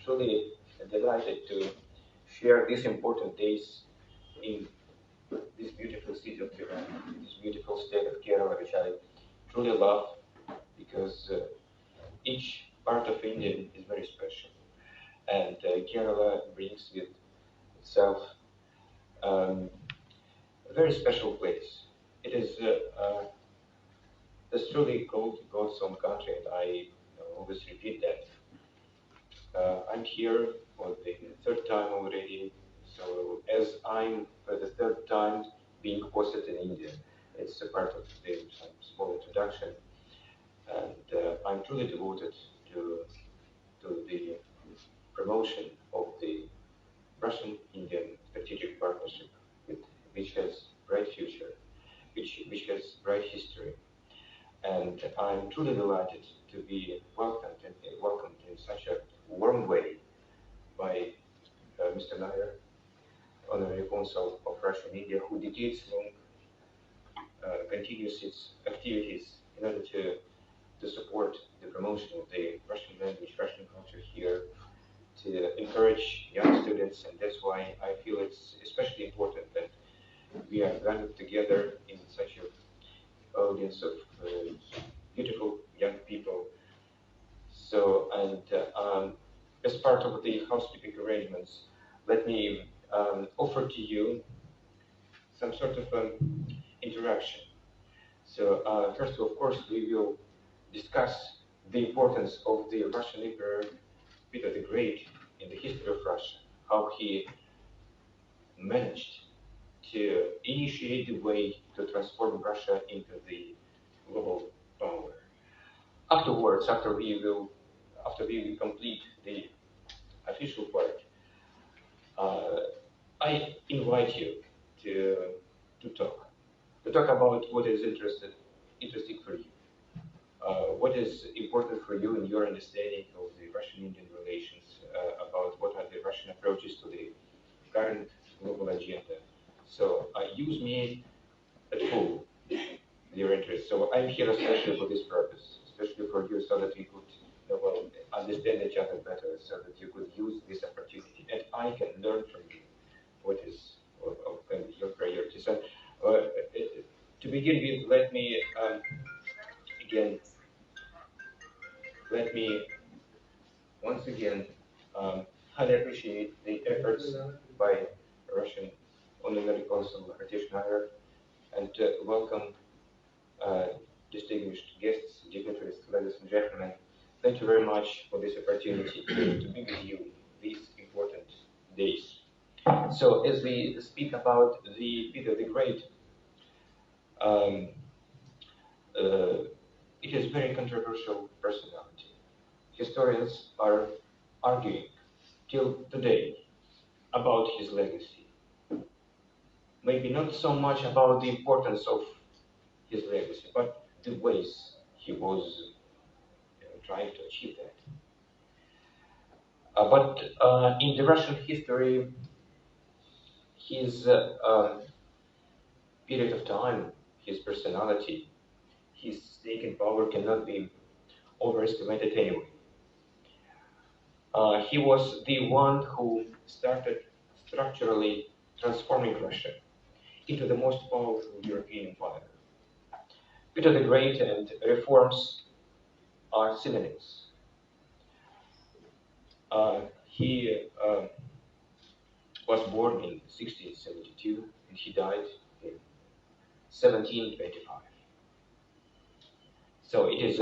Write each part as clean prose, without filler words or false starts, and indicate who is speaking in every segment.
Speaker 1: truly delighted to share these important days in this beautiful city of Trivandrum, this beautiful state of Kerala, which I truly love because each part of India is very special. And Kerala brings with itself a very special place. It is this truly called God's own country, and I always repeat that. I'm here for the third time already, so as I'm for the third time being hosted in India, it's a part of the small introduction, and I'm truly devoted to the promotion of the Russian-Indian strategic partnership, with, which has bright future, which has bright history. And I'm truly delighted to be welcomed in such a warm way by Mr. Nair, Honorary Consul of Russia in India, who decades long continues its activities in order to support the promotion of the Russian language, Russian culture here, to encourage young students, and that's why I feel it's especially important that we are gathered together in such an audience of beautiful young people. So, and as part of the housekeeping arrangements, let me offer to you some sort of interaction. So, first, of course, we will discuss the importance of the Russian Emperor Peter the Great in the history of Russia, how he managed to initiate the way to transform Russia into the global power. Afterwards, after we will complete the official part, I invite you to talk about what is interesting for you. What is important for you in your understanding of the Russian-Indian relations, about what are the Russian approaches to the current global agenda. So use me at full, your interest. So I'm here especially for this purpose, especially for you, so that we could understand each other better, so that you could use this opportunity, and I can learn from you what is your priority. So to begin with, let me once again highly appreciate the efforts by Russian Honorary Consul Ratish Nair, and welcome distinguished guests, dignitaries, ladies and gentlemen. Thank you very much for this opportunity to be with you these important days. So as we speak about the Peter the Great, it is very controversial personality. Historians are arguing till today about his legacy. Maybe not so much about the importance of his legacy, but the ways he was trying to achieve that. But in the Russian history, his period of time, his personality, his stake in power cannot be overestimated anyway. He was the one who started structurally transforming Russia into the most powerful European empire. Peter the Great and reforms are synonyms. He was born in 1672 and he died in 1725. So it is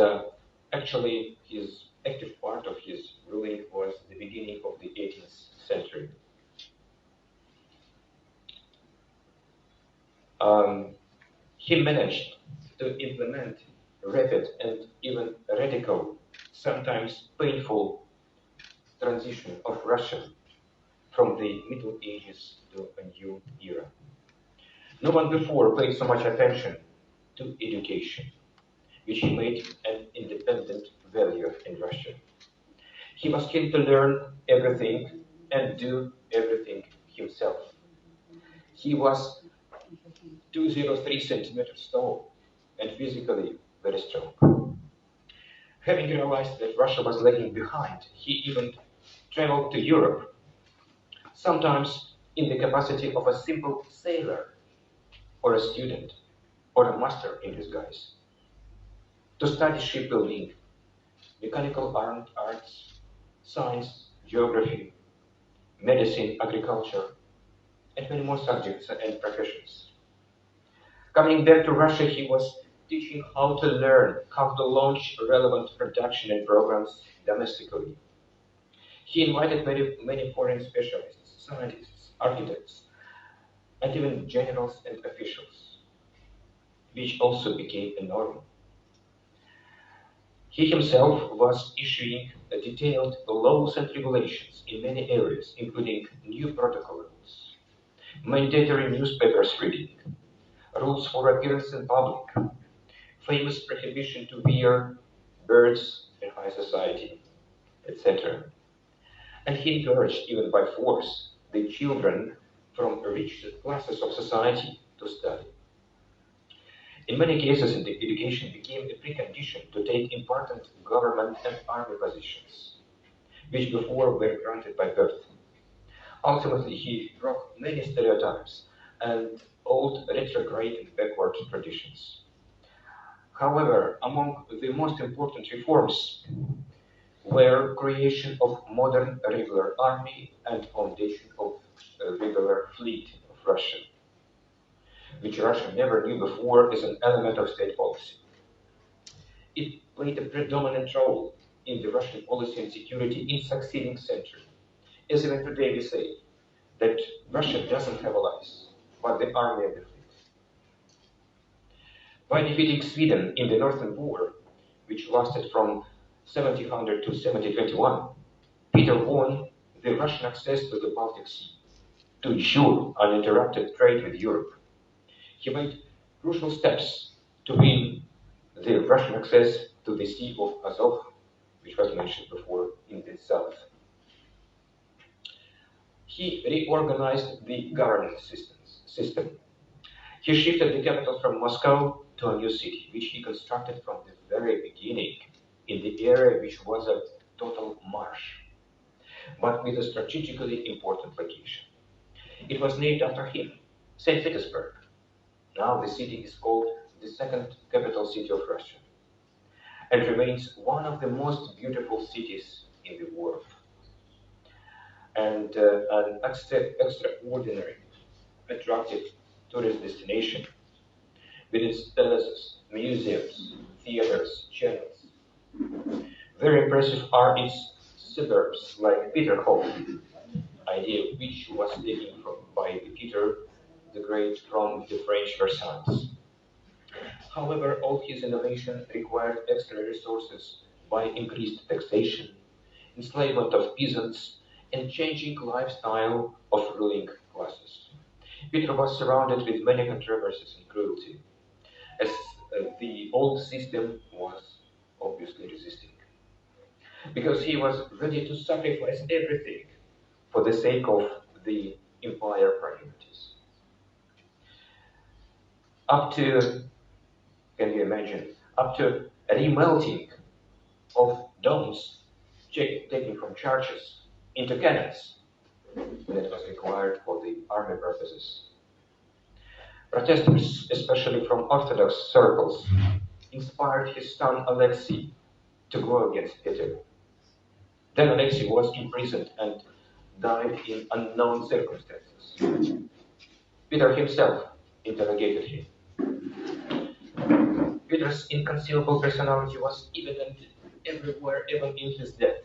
Speaker 1: actually his active part of his ruling was the beginning of the 18th century. He managed to implement rapid and even radical, sometimes painful transition of Russia from the Middle Ages to a new era. No one before paid so much attention to education, which he made an independent value in Russia. He was keen to learn everything and do everything himself. He was 203 centimeters tall and physically very strong. Having realized that Russia was lagging behind, he even traveled to Europe, sometimes in the capacity of a simple sailor or a student or a master in disguise, to study shipbuilding, mechanical arts, science, geography, medicine, agriculture, and many more subjects and professions. Coming back to Russia, he was teaching how to learn, how to launch relevant production and programs domestically. He invited many foreign specialists, scientists, architects, and even generals and officials, which also became a norm. He himself was issuing detailed laws and regulations in many areas, including new protocol rules, mandatory newspapers reading, rules for appearance in public, famous prohibition to wear birds in high society, etc. And he encouraged, even by force, the children from rich classes of society to study. In many cases, education became a precondition to take important government and army positions, which before were granted by birth. Ultimately, he broke many stereotypes and old retrograde and backward traditions. However, among the most important reforms were creation of modern regular army and foundation of a regular fleet of Russia, which Russia never knew before as an element of state policy. It played a predominant role in the Russian policy and security in succeeding century. As even today we say that Russia doesn't have allies, but the army and the fleet. By defeating Sweden in the Northern War, which lasted from 1700 to 1721, Peter won the Russian access to the Baltic Sea to ensure uninterrupted trade with Europe. He made crucial steps to win the Russian access to the Sea of Azov, which was mentioned before in the south. He reorganized the governance system. He shifted the capital from Moscow to a new city, which he constructed from the very beginning in the area which was a total marsh, but with a strategically important location. It was named after him, St. Petersburg. Now the city is called the second capital city of Russia and remains one of the most beautiful cities in the world and an extraordinary, attractive tourist destination with its palaces, museums, theaters, channels. Very impressive are its suburbs like Peterhof, idea which was taken by Peter the Great from the French Versailles. However, all his innovation required extra resources by increased taxation, enslavement of peasants, and changing lifestyle of ruling classes. Peter was surrounded with many controversies and cruelty, as the old system was obviously resisting, because he was ready to sacrifice everything for the sake of the empire priorities. Up to, can you imagine, up to remelting of domes taken from churches into cannons when it was required for the army purposes. Protesters, especially from Orthodox circles, inspired his son Alexei to go against Peter. Then Alexei was imprisoned and died in unknown circumstances. Peter himself interrogated him. Peter's inconceivable personality was evident everywhere, even in his death.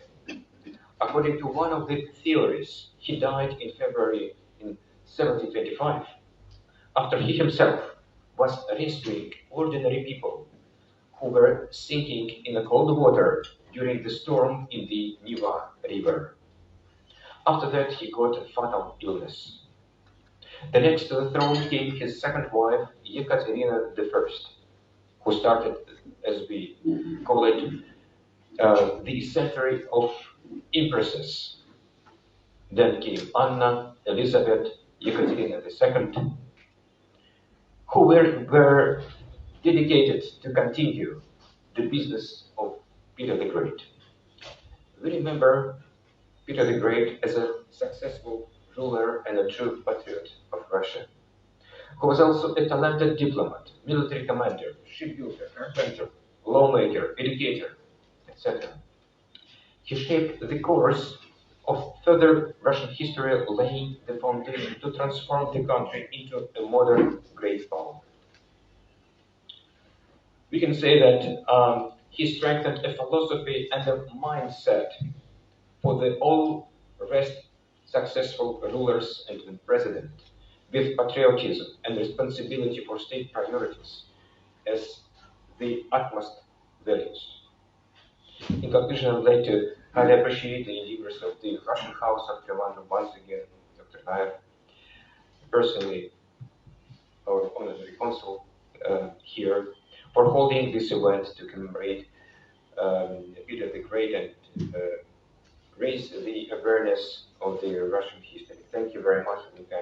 Speaker 1: According to one of the theories, he died in February in 1725, after he himself was rescuing ordinary people who were sinking in the cold water during the storm in the Neva River. After that, he got a fatal illness. The next to the throne came his second wife, Ekaterina I, who started, as we call it, the century of empresses. Then came Anna, Elizabeth, Ekaterina II, who were dedicated to continue the business of Peter the Great. We remember Peter the Great as a successful ruler and a true patriot of Russia, who was also a talented diplomat, military commander, shipbuilder, carpenter, lawmaker, educator, etc. He shaped the course of further Russian history, laying the foundation to transform the country into a modern great power. We can say that he strengthened a philosophy and a mindset for the all rest successful rulers and president, with patriotism and responsibility for state priorities as the utmost values. In conclusion, I'd like to highly appreciate the endeavors of the Russian House of Trivandrum once again, Dr. Nair, personally, our honorary consul here, for holding this event to commemorate Peter the Great and raise the awareness of the Russian history. Thank you very much for the kind